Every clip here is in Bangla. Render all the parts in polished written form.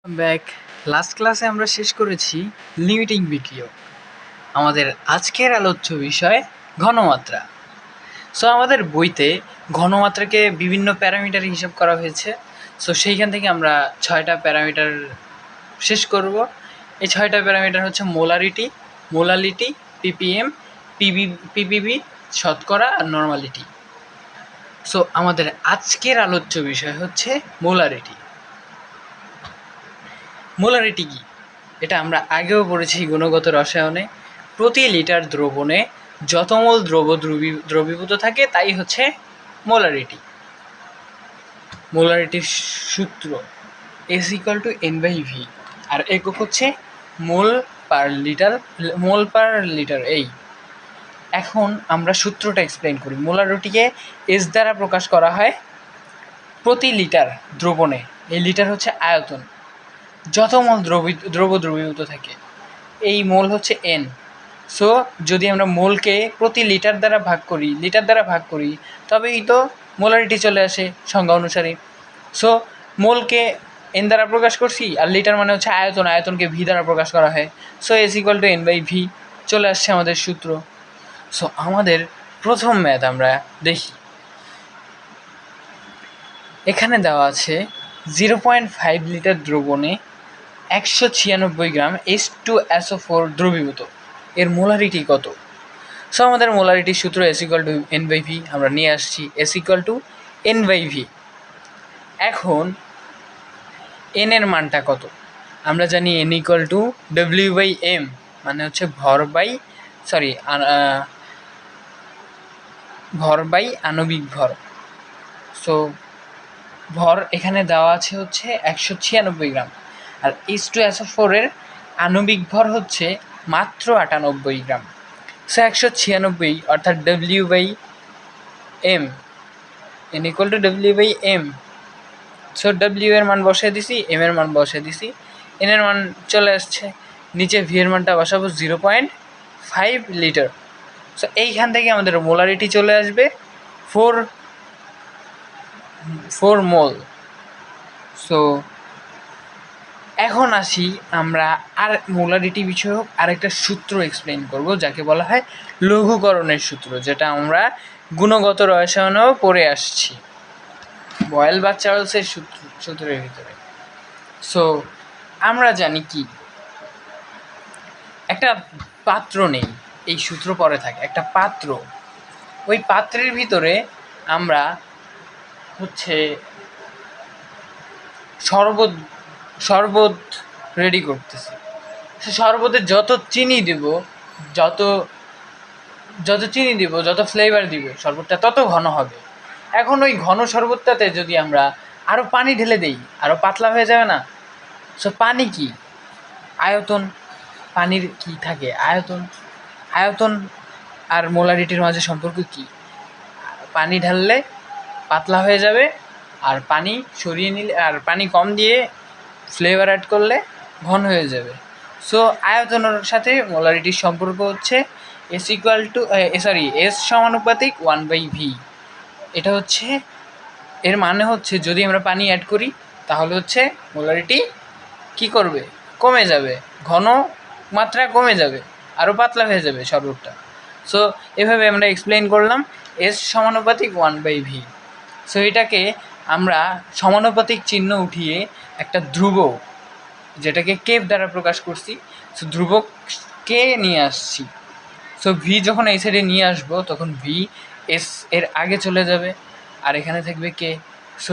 ব্যাক। লাস্ট ক্লাসে আমরা শেষ করেছি লিমিটিং বিক্রিয়ক। আমাদের আজকের আলোচ্য বিষয় ঘনমাত্রা। সো আমাদের বইতে ঘনমাত্রাকে বিভিন্ন প্যারামিটার হিসাব করা হয়েছে। সো সেইখান থেকে আমরা 6টা প্যারামিটার শেষ করব। এই 6টা প্যারামিটার হচ্ছে মোলারিটি, মোলালিটি, পিপিএম, পিপিবি, শতকরা আর নর্মালিটি। সো আমাদের আজকের আলোচ্য বিষয় হচ্ছে মোলারিটি। মোলারিটি কী? এটা আমরা আগেও পড়েছি গুণগত রসায়নে। প্রতি লিটার দ্রবণে যত মোল দ্রবীভূত থাকে তাই হচ্ছে মোলারিটি। মোলারিটির সূত্র S=N/V আর একক হচ্ছে মোল পার লিটার। এখন আমরা সূত্রটা এক্সপ্লেন করি। মোলারিটিকে S দ্বারা প্রকাশ করা হয় প্রতি লিটার দ্রবণে। এই লিটার হচ্ছে আয়তন, যত মোল দ্রবীভূত থাকে। এই মোল হচ্ছে N। সো যদি আমরা মোলকে প্রতি লিটার দ্বারা ভাগ করি তবেই তো মোলারিটি চলে আসে সংজ্ঞা অনুসারে। সো মোলকে N দ্বারা প্রকাশ করছি আর লিটার মানে হচ্ছে আয়তন, আয়তনকে V দ্বারা প্রকাশ করা হয়। সো S=N/V চলে আসছে আমাদের সূত্র। সো আমাদের প্রথম ম্যাথ আমরা দেখি। এখানে দেওয়া আছে 0.5 লিটার দ্রবণে 196 গ্রাম H2SO4 দ্রবীভূত, এর মোলারিটি কত? সো আমাদের মোলারিটির সূত্র S=N/V আমরা নিয়ে আসছি। S=N/V। এখন N এর মানটা কত? আমরা জানি N=W/M, মানে হচ্ছে ভর বাই আণবিক ভর। সো ভর এখানে দেওয়া আছে হচ্ছে 196 গ্রাম, আর H2SO4 এর আণবিক ভর হচ্ছে মাত্র 98 গ্রাম। সো 196 অর্থাৎ W/M, N=W/M। সো W এর মান বসিয়ে দিছি, M এর মান বসিয়ে দিছি, N এর মান চলে আসছে। নিচে V এর মানটা বসাবো 0.5 লিটার। সো এইখান থেকে আমাদের মোলারিটি চলে আসবে 4 মোল। সো এখন আসি আমরা আর মোলারিটি বিষয়ক আরেকটা সূত্র এক্সপ্লেন করব, যাকে বলা হয় লঘুকরণের সূত্র, যেটা আমরা গুণগত রসায়নেও পড়ে আসছি, বয়েল বা চার্লসের সূত্রের ভিতরে। সো আমরা জানি কি, একটা পাত্র নেই, এই সূত্র পরে থাকে একটা পাত্র। ওই পাত্রের ভিতরে আমরা হচ্ছে শরবত রেডি করতেছি। সে শরবতে যত চিনি দিব, যত ফ্লেভার দিব, শরবতটা তত ঘন হবে। এখন ওই ঘন শরবতটাতে যদি আমরা আরও পানি ঢেলে দিই, আরও পাতলা হয়ে যাবে না? সো পানি কি? আয়তন। পানির কি থাকে? আয়তন আর মোলারিটির মাঝে সম্পর্ক কি? পানি ঢাললে পাতলা হয়ে যাবে, আর পানি সরিয়ে নিলে, আর পানি কম দিয়ে ফ্লেভার অ্যাড করলে ঘন হয়ে যাবে। সো আয়তনের সাথে মোলারিটির সম্পর্ক হচ্ছে S=1/V। এটা হচ্ছে, এর মানে হচ্ছে যদি আমরা পানি অ্যাড করি তাহলে হচ্ছে মোলারিটি কী করবে? কমে যাবে, ঘন মাত্রা কমে যাবে, আরও পাতলা হয়ে যাবে শরবতটা। সো এভাবে আমরা এক্সপ্লেন করলাম S=1/V। সো এটাকে আমরা সমানুপাতিক চিহ্ন উঠিয়ে একটা ধ্রুবক, যেটাকে কেভ দ্বারা প্রকাশ করছি, সো ধ্রুবক কে নিয়ে আসছি। সো ভি যখন এই সাইডে নিয়ে আসবো তখন ভি এস এর আগে চলে যাবে, আর এখানে থাকবে কে। সো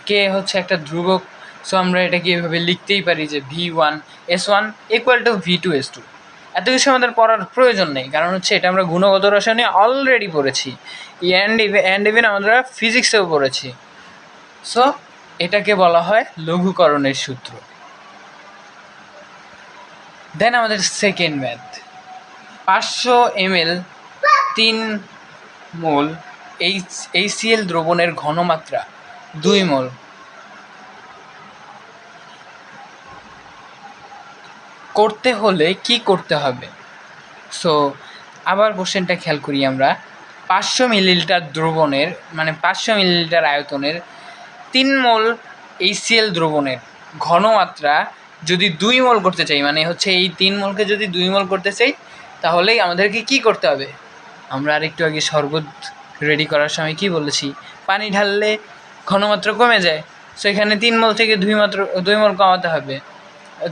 কে হচ্ছে একটা ধ্রুবক। সো আমরা এটাকে এভাবে লিখতেই পারি যে V1S1 = V2S2। এত কিছু আমাদের পড়ার প্রয়োজন নেই, কারণ হচ্ছে এটা আমরা গুণগত রসায়নে অলরেডি পড়েছি, অ্যান্ড ইভেন আমরা ফিজিক্সেও পড়েছি। সো এটাকে বলা হয় লঘুকরণের সূত্র। দেন আমাদের সেকেন্ড ম্যাথ, 500 ml 3 মোল HCl দ্রবণের ঘনমাত্রা 2 মোল। করতে হলে কি করতে হবে? সো আবার কোশ্চেনটা খেয়াল করি আমরা। 500 মিলিলিটার দ্রবণের, মানে 500 মিলিলিটার আয়তনের 3 মোল HCl দ্রবণের ঘনমাত্রা যদি 2 মোল করতে চাই, মানে হচ্ছে এই 3 মোলকে যদি 2 মোল করতে চাই, তাহলেই আমাদেরকে কি করতে হবে? আমরা আরেকটু আগে শরবত রেডি করার সময় কি বলেছি? পানি ঢাললে ঘনমাত্রা কমে যায়। সো এখানে 3 মোল থেকে 2 মোল কমাতে হবে,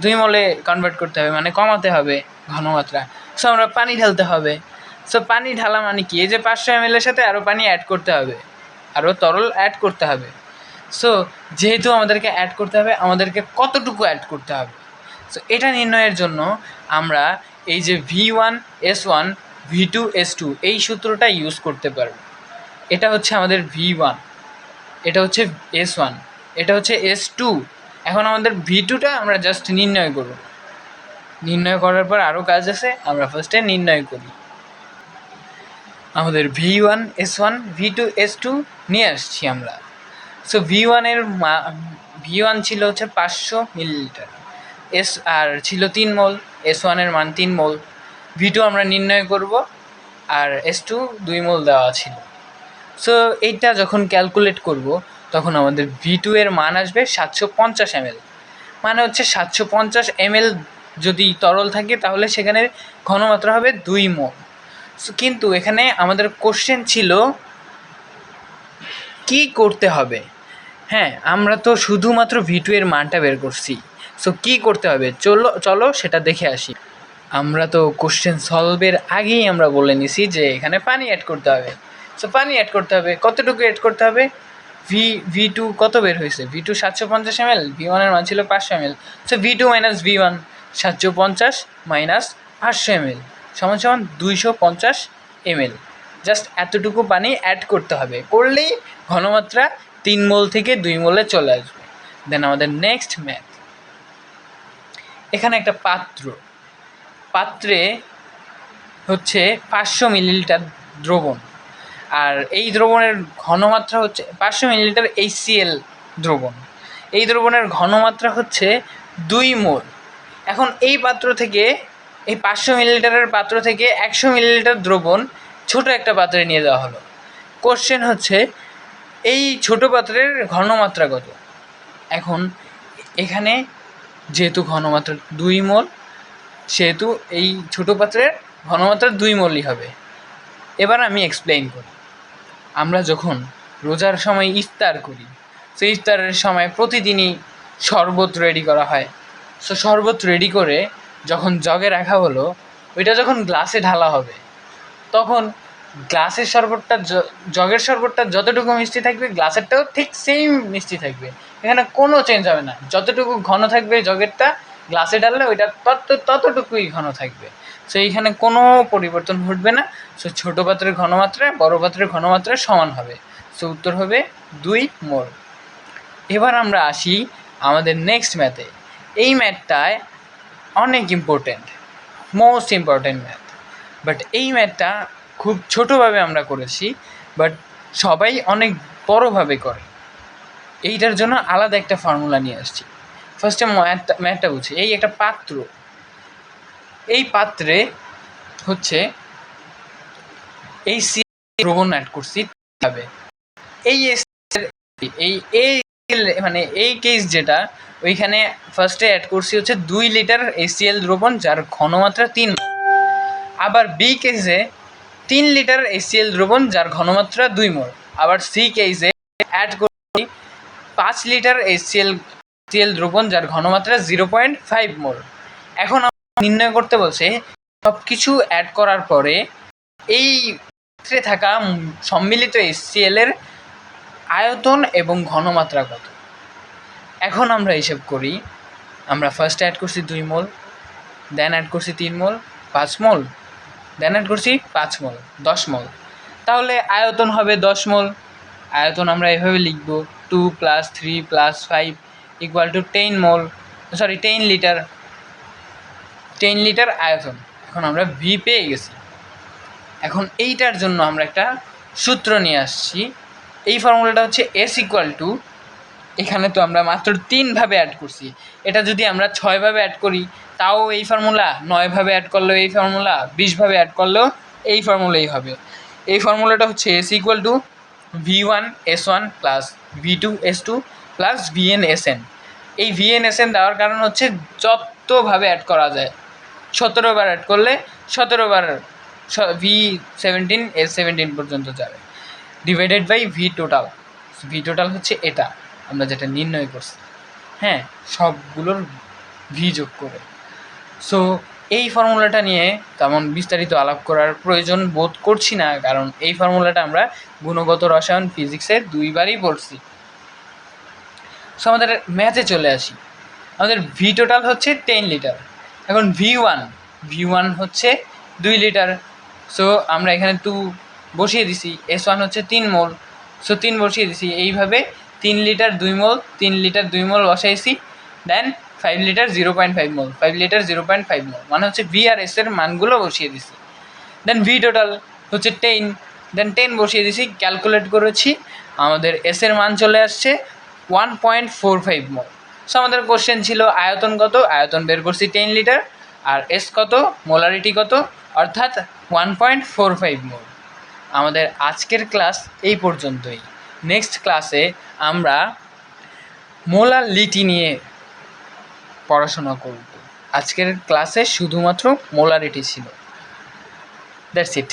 2 মোলে কনভার্ট করতে হবে, মানে কমাতে হবে ঘনমাত্রা। সো আমরা পানি ঢালতে হবে। সো পানি ঢালা মানে কি? এই যে 500 ml এর সাথে আরও পানি অ্যাড করতে হবে, আরও তরল অ্যাড করতে হবে। সো যেহেতু আমাদেরকে অ্যাড করতে হবে, আমাদেরকে কতটুকু অ্যাড করতে হবে? সো এটা নির্ণয়ের জন্য আমরা এই যে V1S1 V2S2 এই সূত্রটা ইউজ করতে পারব। এটা হচ্ছে আমাদের V1, এটা হচ্ছে S1, এটা হচ্ছে S2। এখন আমাদের V2টা আমরা জাস্ট নির্ণয় করব। নির্ণয় করার পর আরও কাজ আছে, আমরা ফার্স্টে নির্ণয় করি। আমাদের V1S1 V2S2 নিয়ে আসছি আমরা। সো V1 ছিল হচ্ছে 500 মিলিলিটার, আর ছিল 3 মোল, S1 এর মান 3 মোল। V2 আমরা নির্ণয় করব, আর S2 2 মোল দেওয়া ছিল। সো এইটা যখন ক্যালকুলেট করব, তখন আমাদের V2 এর মান আসবে 750 ml। মানে হচ্ছে 750 ml যদি তরল থাকে, তাহলে সেখানে ঘনমাত্রা হবে 2 মোল। সো কিন্তু এখানে আমাদের কোশ্চেন ছিল কি করতে হবে। হ্যাঁ, আমরা তো শুধুমাত্র V2 এর মানটা বের করছি। সো কী করতে হবে, চলো সেটা দেখে আসি। আমরা তো কোশ্চেন সলভের আগেই আমরা বলে নিছি যে এখানে পানি অ্যাড করতে হবে। সো পানি অ্যাড করতে হবে, কতটুকু অ্যাড করতে হবে? V2 কত বের হয়েছে? V2 750 ml, V1 এর মান ছিল 500 ml। So V2 minus V1, 750 minus 500 ml সমান সমান 250 ml। জাস্ট এতটুকু পানি অ্যাড করতে হবে, করলেই ঘনমাত্রা 3 মোল থেকে 2 মোলে চলে আসবে। দেন আমাদের নেক্সট ম্যাথ। এখানে একটা পাত্রে হচ্ছে 500 মিলিলিটার দ্রবণ, আর এই দ্রবণের ঘনমাত্রা হচ্ছে 500 মিলিলিটার HCl দ্রবণ। এই দ্রবণের ঘনমাত্রা হচ্ছে 2 মোল। এখন এই পাত্র থেকে, এই 500 মিলিলিটারের পাত্র থেকে 100 মিলিলিটার দ্রবণ ছোট একটা পাত্রে নিয়ে যাওয়া হলো। কোশ্চেন হচ্ছে এই ছোট পাত্রের ঘনমাত্রা কত? এখন এখানে যেহেতু ঘনমাত্রা 2 মোল, সেহেতু এই ছোটো পাত্রের ঘনমাত্রা 2 মোলই হবে। এবার আমি এক্সপ্লেইন করি। আমরা যখন রোজার সময় ইফতার করি, সেই ইফতারের সময় প্রতিদিনই শরবত রেডি করা হয়। সো শরবত রেডি করে যখন জগে রাখা হলো, ওইটা যখন গ্লাসে ঢালা হবে, তখন গ্লাসের শরবতটা জগের শরবতটা যতটুকু মিষ্টি থাকবে, গ্লাসেরটাও ঠিক সেম মিষ্টি থাকবে। এখানে কোনো চেঞ্জ হবে না। যতটুকু ঘন থাকবে জগেরটা, গ্লাসে ঢাললে ওইটা ততটুকুই ঘন থাকবে। সো এইখানে কোনো পরিবর্তন ঘটবে না। সো ছোটো পাত্রের ঘনমাত্রা বড় পাত্রের ঘনমাত্রা সমান হবে। সো উত্তর হবে 2 মোল। এবার আমরা আসি আমাদের নেক্সট ম্যাথে। এই ম্যাথটায় অনেক important, most important math. But এই ম্যাথটা খুব ছোটোভাবে আমরা করেছি, বাট সবাই অনেক বড়োভাবে করে। এইটার জন্য আলাদা একটা ফর্মুলা নিয়ে আসছি। ফার্স্টে ম্যাথটা বুঝি। এই একটা পাত্র, এই পাত্রে হচ্ছে এই দ্রবণ অ্যাড করছি হবে। এই মানে এই কেস যেটা, ওইখানে ফার্স্টে অ্যাড করছি হচ্ছে 2 লিটার HCl দ্রবণ, যার ঘনমাত্রা 3। আবার বি কেসে 3 লিটার HCl দ্রবণ, যার ঘনমাত্রা 2 মোল। আবার সি কেসে অ্যাড করছি 5 লিটার HCl দ্রবণ, যার ঘনমাত্রা 0.5 মোল। এখন নির্ণয় করতে বলছে সব কিছু অ্যাড করার পরে এই পাত্রে থাকা সম্মিলিত HCl এর আয়তন এবং ঘনমাত্রা কত। এখন আমরা হিসেব করি। আমরা ফার্স্ট অ্যাড করছি 2 মোল, দেন অ্যাড করছি 3 মোল, 5 মোল, দেন অ্যাড করছি 5 মোল, 10 মোল। তাহলে আয়তন হবে 10 মোল। আয়তন আমরা এভাবে লিখব, 2 + 3 + 5 = 10 মোল, 10 লিটার। 10 লিটার আয়তন। এখন আমরা ভি পেয়ে গেছি। এখন এইটার জন্য আমরা একটা সূত্র নিয়ে আসছি। এই ফর্মুলাটা হচ্ছে S = এখানে তো আমরা মাত্র 3 ভাবে অ্যাড করছি। এটা যদি আমরা 6 ভাবে অ্যাড করি তাও এই ফর্মুলা, 9 ভাবে অ্যাড করলেও এই ফর্মুলা, 20 ভাবে অ্যাড করলেও এই ফর্মুলাই হবে। এই ফর্মুলাটা হচ্ছে S = V1S1 + V2S2 + VnSn। এই VNSN দেওয়ার কারণ হচ্ছে যতভাবে অ্যাড করা যায়, 17 বার অ্যাড করলে 17 বার V17 পর্যন্ত যাবে, ডিভাইডেড বাই ভি টোটাল হচ্ছে এটা আমরা যেটা নির্ণয় করছি, হ্যাঁ, সবগুলোর ভি যোগ করে। সো এই ফর্মুলাটা নিয়ে তেমন বিস্তারিত আলাপ করার প্রয়োজন বোধ করছি না, কারণ এই ফর্মুলাটা আমরা গুণগত রসায়ন ফিজিক্সের 2 বারই পড়ছি। সো আমাদের ম্যাথে চলে আসি। আমাদের ভি টোটাল হচ্ছে 10 লিটার। এখন ভি ওয়ান হচ্ছে 2 লিটার। সো আমরা এখানে 2 বসিয়ে দিছি। S1 হচ্ছে 3 মোল, সো 3 বসিয়ে দিছি। এইভাবে 3 লিটার 2 মোল, 3 লিটার 2 মোল বসাইছি। দেন 5 লিটার 0.5 মোল, 5 লিটার 0.5 মোল, মানে হচ্ছে ভি আর এস এর মানগুলো বসিয়ে দিছি। দেন ভি টোটাল হচ্ছে 10, দেন 10 বসিয়ে দিছি, ক্যালকুলেট করেছি, আমাদের এস এর মান চলে আসছে 1.45 মোল। সো আমাদের কোশ্চেন ছিল আয়তন কত, আয়তন বের করছি 10 লিটার, আর এস কত, মোলারিটি কত, অর্থাৎ 1.45 মোল। আমাদের আজকের ক্লাস এই পর্যন্তই। নেক্সট ক্লাসে আমরা মোলারিটি নিয়ে পড়াশোনা করব। আজকের ক্লাসে শুধুমাত্র মোলারিটি ছিল। That's it.